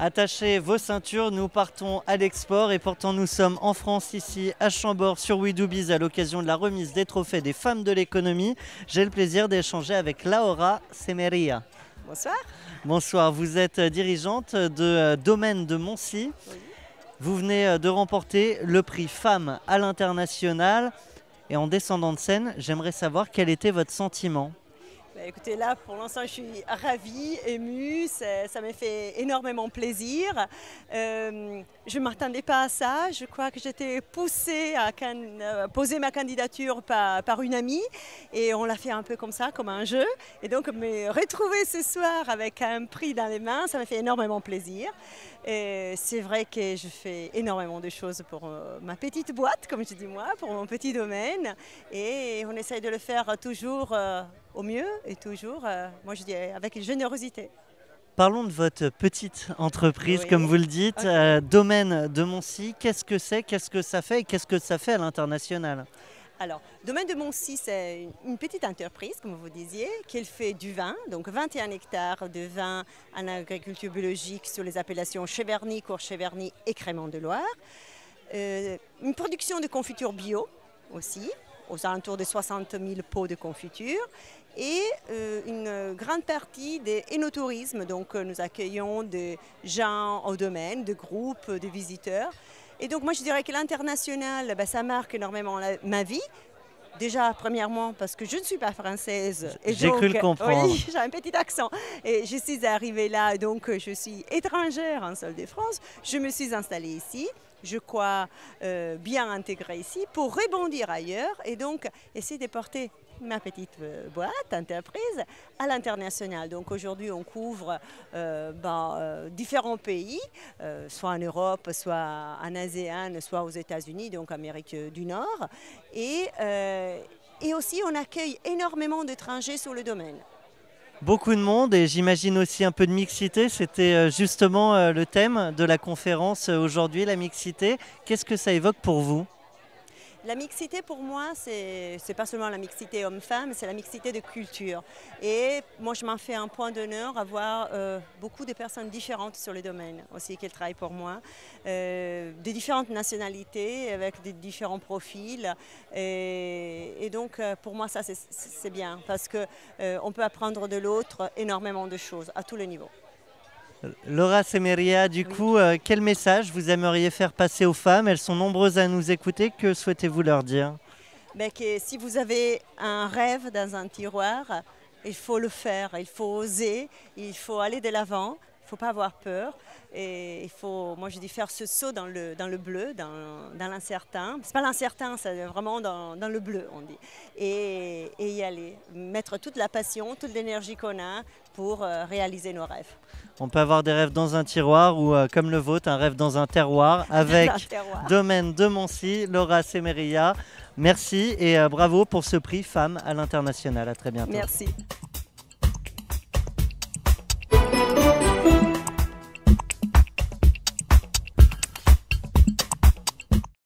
Attachez vos ceintures, nous partons à l'export et pourtant nous sommes en France ici à Chambord sur We Do Biz à l'occasion de la remise des trophées des femmes de l'économie. J'ai le plaisir d'échanger avec Laura Semeria. Bonsoir. Bonsoir, vous êtes dirigeante de Domaine de Moncy. Oui. Vous venez de remporter le prix Femmes à l'international et en descendant de scène, j'aimerais savoir quel était votre sentiment. Écoutez, là, pour l'instant, je suis ravie, émue, ça m'a fait énormément plaisir. Je ne m'attendais pas à ça. Je crois que j'étais poussée à poser ma candidature par une amie et on l'a fait un peu comme ça, comme un jeu. Et donc, me retrouver ce soir avec un prix dans les mains, ça m'a fait énormément plaisir. C'est vrai que je fais énormément de choses pour ma petite boîte, comme je dis moi, pour mon petit domaine. Et on essaye de le faire toujours au mieux et toujours, moi je dis, avec une générosité. Parlons de votre petite entreprise, Oui. comme vous le dites, Okay. Domaine de Moncy. Qu'est-ce que c'est, qu'est-ce que ça fait et qu'est-ce que ça fait à l'international? Alors, Domaine de Moncy, c'est une petite entreprise, comme vous disiez, qui fait du vin, donc 21 hectares de vin en agriculture biologique sur les appellations Cheverny, Cour-Cheverny et Crémant de Loire. Une production de confiture bio aussi, aux alentours de 60 000 pots de confiture. Et une grande partie des énotourismes, donc nous accueillons des gens au domaine, des groupes de visiteurs. Et donc moi je dirais que l'international, ça marque énormément ma vie. Déjà, premièrement, parce que je ne suis pas française. J'ai cru le comprendre. Oui, j'ai un petit accent. Et je suis arrivée là, donc je suis étrangère en sol de France. Je me suis installée ici. Je crois bien intégrée ici pour rebondir ailleurs et donc essayer de porter ma petite boîte, entreprise, à l'international. Donc aujourd'hui, on couvre différents pays, soit en Europe, soit en ASEAN, soit aux États-Unis, donc Amérique du Nord. Et aussi, on accueille énormément d'étrangers sur le domaine. Beaucoup de monde et j'imagine aussi un peu de mixité. C'était justement le thème de la conférence aujourd'hui, la mixité. Qu'est-ce que ça évoque pour vous ? La mixité, pour moi, c'est pas seulement la mixité homme-femme, c'est la mixité de culture. Et moi, je m'en fais un point d'honneur à voir beaucoup de personnes différentes sur le domaine aussi qui travaillent pour moi, de différentes nationalités, avec des différents profils. Et donc, pour moi, ça, c'est bien, parce qu'on peut apprendre de l'autre énormément de choses, à tous les niveaux. Laura Semeria, du coup, quel message vous aimeriez faire passer aux femmes? Elles sont nombreuses à nous écouter. Que souhaitez-vous leur dire? Que si vous avez un rêve dans un tiroir, il faut le faire, il faut oser, il faut aller de l'avant, il ne faut pas avoir peur. Et il faut, moi je dis, faire ce saut dans le bleu, dans l'incertain. C'est pas l'incertain, c'est vraiment dans le bleu, on dit. Et y aller, mettre toute la passion, toute l'énergie qu'on a pour réaliser nos rêves. On peut avoir des rêves dans un tiroir ou, comme le vôtre, un rêve dans un terroir avec Domaine de Moncy, Laura Semeria. Merci et bravo pour ce prix Femmes à l'international. À très bientôt. Merci.